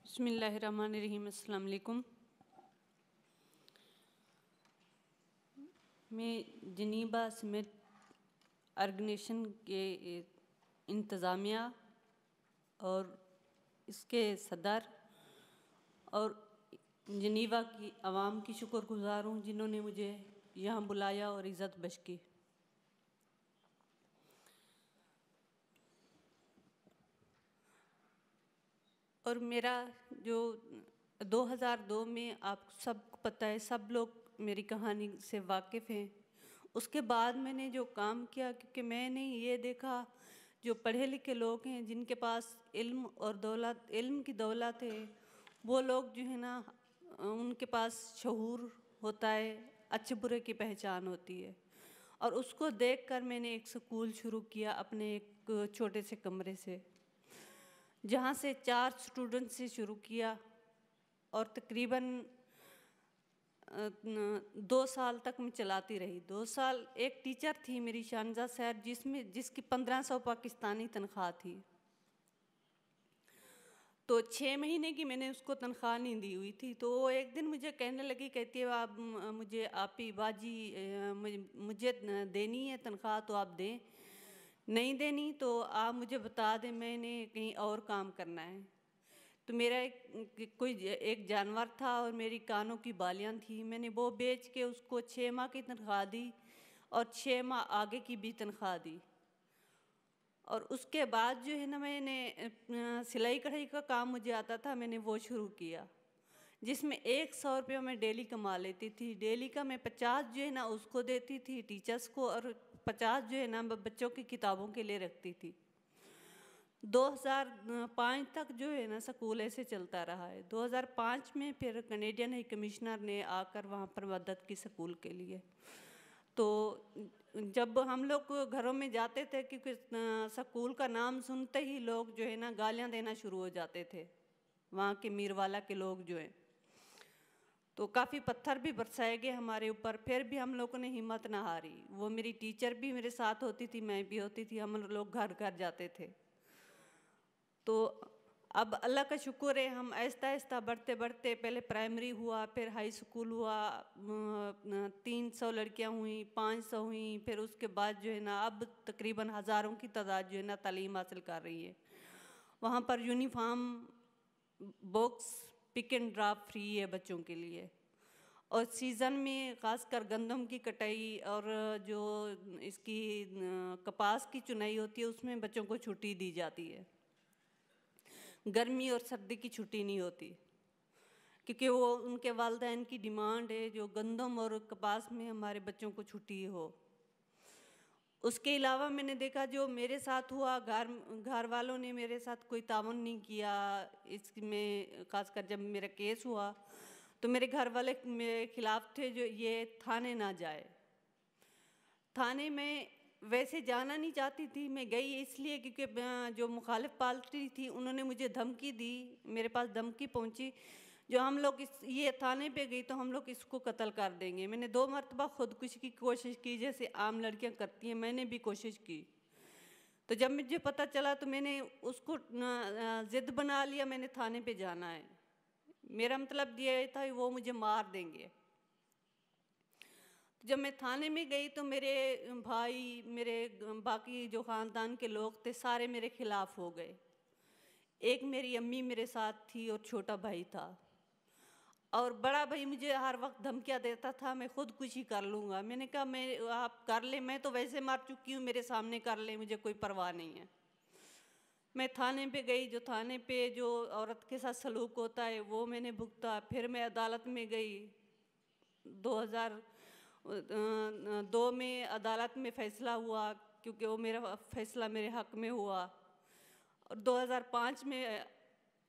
बिस्मिल्लाहिर्रहमानिर्रहीम। अस्सलाम वालेकुम। मैं जिनीबा समिट ऑर्गेनाइजेशन के इंतज़ामिया और इसके सदर और जिनीबा की आवाम की शुक्रगुज़ार हूँ जिन्होंने मुझे यहाँ बुलाया और इज़्ज़त बख्शी। और मेरा जो 2002 में आपको सबको पता है, सब लोग मेरी कहानी से वाकिफ़ हैं। उसके बाद मैंने जो काम किया, क्योंकि मैंने ये देखा जो पढ़े लिखे लोग हैं जिनके पास इल्म और दौलत, इल्म की दौलत है, वो लोग जो है ना उनके पास शऊर होता है, अच्छे बुरे की पहचान होती है। और उसको देखकर मैंने एक स्कूल शुरू किया अपने एक छोटे से कमरे से, जहाँ से 4 स्टूडेंट से शुरू किया और तकरीबन 2 साल तक मैं चलाती रही। 2 साल एक टीचर थी मेरी शानजा सैर, जिसकी 1500 पाकिस्तानी तनख्वाह थी। तो 6 महीने की मैंने उसको तनख्वाह नहीं दी हुई थी। तो वो एक दिन मुझे कहने लगी, कहती है आप मुझे आप ही बाजी मुझे देनी है तनख्वाह तो आप दें, नहीं देनी तो आप मुझे बता दें, मैंने कहीं और काम करना है। तो मेरा एक जानवर था और मेरी कानों की बालियाँ थी, मैंने वो बेच के उसको 6 माह की तनख्वाह दी और 6 माह आगे की भी तनख्वाह दी। और उसके बाद जो है ना मैंने सिलाई कढ़ाई का काम मुझे आता था, मैंने वो शुरू किया, जिसमें 100 रुपये मैं डेली कमा लेती थी। डेली का मैं 50 जो है ना उसको देती थी टीचर्स को, और 50 जो है ना बच्चों की किताबों के लिए रखती थी। 2005 तक जो है ना स्कूल ऐसे चलता रहा है। 2005 में फिर कनेडियन हाई कमिश्नर ने आकर वहाँ पर मदद की स्कूल के लिए। तो जब हम लोग घरों में जाते थे, क्योंकि स्कूल का नाम सुनते ही लोग जो है ना गालियाँ देना शुरू हो जाते थे, वहाँ के मीरवाला के लोग जो हैं, तो काफ़ी पत्थर भी बरसाए गए हमारे ऊपर। फिर भी हम लोगों ने हिम्मत ना हारी। वो मेरी टीचर भी मेरे साथ होती थी, मैं भी होती थी, हम लोग घर घर जाते थे। तो अब अल्लाह का शुक्र है, हम आहिस्ता आहिस्ता बढ़ते बढ़ते, पहले प्राइमरी हुआ, फिर हाई स्कूल हुआ, 300 लड़कियां हुई, 500 हुई, फिर उसके बाद जो है ना अब तकरीबन हज़ारों की तादाद जो है ना तालीम हासिल कर रही है। वहाँ पर uniform, books, pick and drop free है बच्चों के लिए। और सीज़न में ख़ासकर गंदम की कटाई और जो इसकी कपास की चुनाई होती है, उसमें बच्चों को छुट्टी दी जाती है। गर्मी और सर्दी की छुट्टी नहीं होती, क्योंकि वो उनके वालिदैन की डिमांड है जो गंदम और कपास में हमारे बच्चों को छुट्टी हो। उसके अलावा मैंने देखा जो मेरे साथ हुआ, घर वालों ने मेरे साथ कोई ताउन नहीं किया। इसमें खासकर जब मेरा केस हुआ तो मेरे घर वाले मेरे खिलाफ थे, जो ये थाने ना जाए। थाने में वैसे जाना नहीं चाहती थी, मैं गई इसलिए क्योंकि जो मुखालिफ पार्टी थी उन्होंने मुझे धमकी दी, मेरे पास धमकी पहुंची, जो हम लोग ये थाने पे गई तो हम लोग इसको कत्ल कर देंगे। मैंने 2 मरतबा खुदकुशी की कोशिश की, जैसे आम लड़कियां करती हैं, मैंने भी कोशिश की। तो जब मुझे पता चला तो मैंने उसको ज़िद बना लिया, मैंने थाने पे जाना है। मेरा मतलब ये था वो मुझे मार देंगे। जब मैं थाने में गई तो मेरे भाई, मेरे बाकी जो ख़ानदान के लोग थे, सारे मेरे खिलाफ हो गए। एक मेरी अम्मी मेरे साथ थी और छोटा भाई था, और बड़ा भाई मुझे हर वक्त धमकियाँ देता था, मैं खुदकुशी कर लूँगा। मैंने कहा मैं आप कर ले, मैं तो वैसे मार चुकी हूँ, मेरे सामने कर ले, मुझे कोई परवाह नहीं है। मैं थाने पे गई, जो थाने पे जो औरत के साथ सलूक होता है वो मैंने भुगता। फिर मैं अदालत में गई, 2002 में अदालत में फ़ैसला हुआ, क्योंकि वो मेरा फ़ैसला मेरे हक़ में हुआ। और 2005 में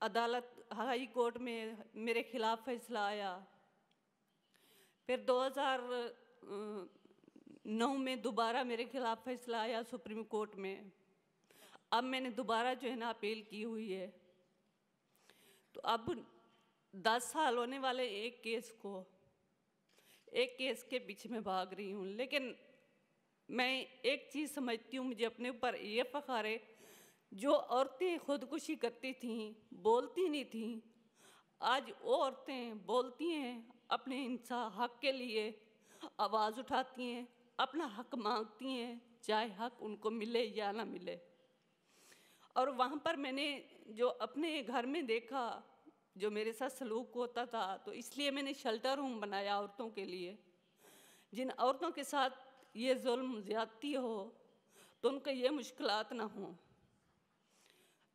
अदालत हाई कोर्ट में मेरे ख़िलाफ़ फ़ैसला आया। फिर 2009 में दोबारा मेरे ख़िलाफ़ फ़ैसला आया सुप्रीम कोर्ट में। अब मैंने दोबारा जो है ना अपील की हुई है। तो अब 10 साल होने वाले एक केस के पीछे मैं भाग रही हूँ। लेकिन मैं एक चीज़ समझती हूँ, मुझे अपने ऊपर ये फ़ख्र है, जो औरतें खुदकुशी करती थीं, बोलती नहीं थीं, आज वो औरतें बोलती हैं अपने इंसान हक के लिए, आवाज़ उठाती हैं, अपना हक मांगती हैं, चाहे हक उनको मिले या ना मिले। और वहाँ पर मैंने जो अपने घर में देखा, जो मेरे साथ सलूक होता था, तो इसलिए मैंने शेल्टर होम बनाया औरतों के लिए। जिन औरतों के साथ ये जुल्म ज़्यादती हो तो उनको ये मुश्किलात ना हो।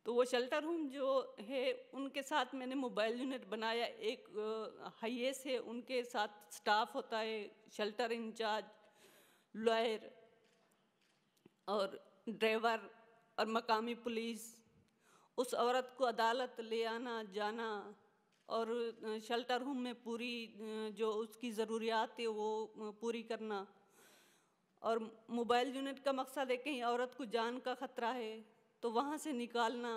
तो वो शेल्टर होम जो है उनके साथ मैंने मोबाइल यूनिट बनाया। एक हाईए से उनके साथ स्टाफ होता है, शेल्टर इंचार्ज, लॉयर और ड्राइवर और मकामी पुलिस। उस औरत को अदालत ले आना जाना और शेल्टर होम में पूरी जो उसकी ज़रूरियात है वो पूरी करना। और मोबाइल यूनिट का मकसद है कहीं औरत को जान का ख़तरा है तो वहाँ से निकालना,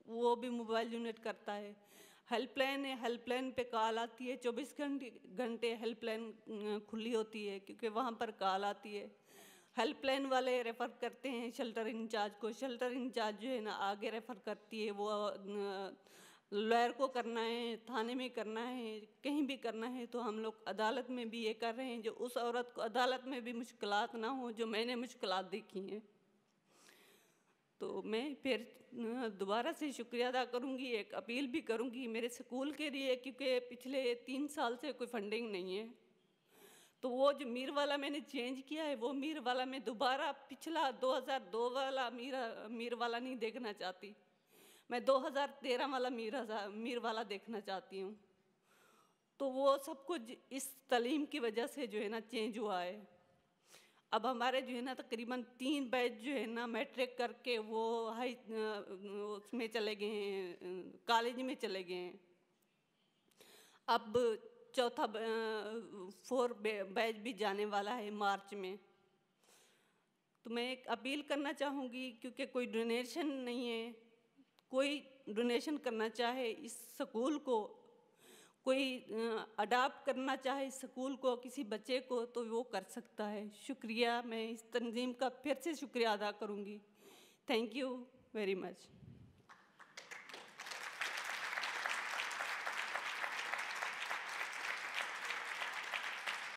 वो भी मोबाइल यूनिट करता है। हेल्पलाइन है, हेल्पलाइन पे कॉल आती है, 24 घंटे हेल्पलाइन खुली होती है क्योंकि वहाँ पर कॉल आती है। हेल्पलाइन वाले रेफ़र करते हैं शेल्टर इंचार्ज को, शेल्टर इंचार्ज जो है ना आगे रेफ़र करती है। वो लॉयर को करना है, थाने में करना है, कहीं भी करना है। तो हम लोग अदालत में भी ये कर रहे हैं जो उस औरत को अदालत में भी मुश्किलात ना हो जो मैंने मुश्किलात देखी हैं। तो मैं फिर दोबारा से शुक्रिया अदा करूँगी, एक अपील भी करूँगी मेरे स्कूल के लिए, क्योंकि पिछले 3 साल से कोई फंडिंग नहीं है। तो वो जो मीर वाला मैंने चेंज किया है, वो मीर वाला मैं दोबारा पिछला 2002 वाला मीर वाला नहीं देखना चाहती। मैं 2013 वाला मीर वाला देखना चाहती हूँ। तो वो सब कुछ इस तालीम की वजह से जो है ना चेंज हुआ है। अब हमारे जो है ना तकरीबन 3 बैच जो है ना मैट्रिक करके वो उसमें चले गए हैं, कॉलेज में चले गए हैं। अब चौथा 4 बैच भी जाने वाला है मार्च में। तो मैं एक अपील करना चाहूँगी, क्योंकि कोई डोनेशन नहीं है, कोई डोनेशन करना चाहे इस स्कूल को, कोई अडॉप्ट करना चाहे स्कूल को, किसी बच्चे को, तो वो कर सकता है। शुक्रिया, मैं इस तंजीम का फिर से शुक्रिया अदा करूँगी। Thank you very much.